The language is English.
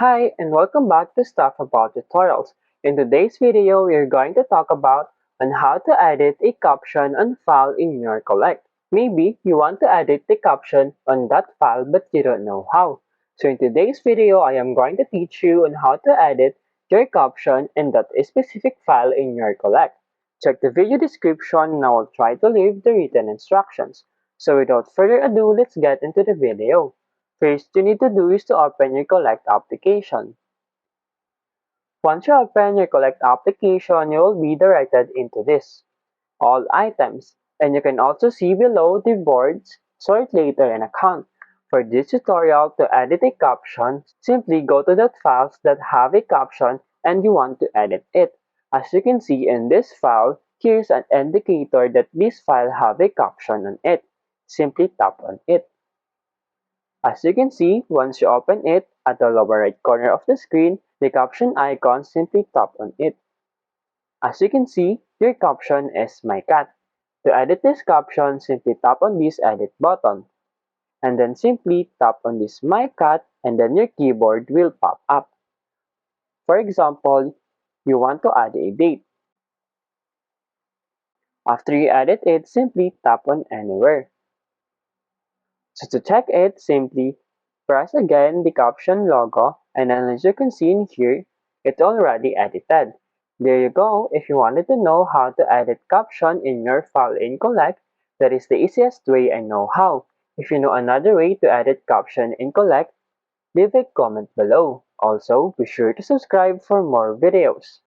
Hi, and welcome back to Stuff About Tutorials. In today's video, we are going to talk about on how to edit a caption on file in your Collect. Maybe you want to edit the caption on that file but you don't know how. So in today's video, I am going to teach you on how to edit your caption in that specific file in your Collect. Check the video description and I will try to leave the written instructions. So without further ado, let's get into the video. First you need to do is to open your Collect application. Once you open your Collect application, you will be directed into this, All Items, and you can also see below the boards, Sort Later and Account. For this tutorial, to edit a caption, simply go to the files that have a caption and you want to edit it. As you can see in this file, here's an indicator that this file have a caption on it. Simply tap on it. As you can see, once you open it, at the lower right corner of the screen, the caption icon, simply tap on it. As you can see, your caption is My Cat. To edit this caption, simply tap on this Edit button. And then simply tap on this My Cat and then your keyboard will pop up. For example, you want to add a date. After you edit it, simply tap on Anywhere. So to check it, simply press again the caption logo and then as you can see in here, it's already edited. There you go. If you wanted to know how to edit caption in your file in Collect, that is the easiest way I know how. If you know another way to edit caption in Collect, leave a comment below. Also, be sure to subscribe for more videos.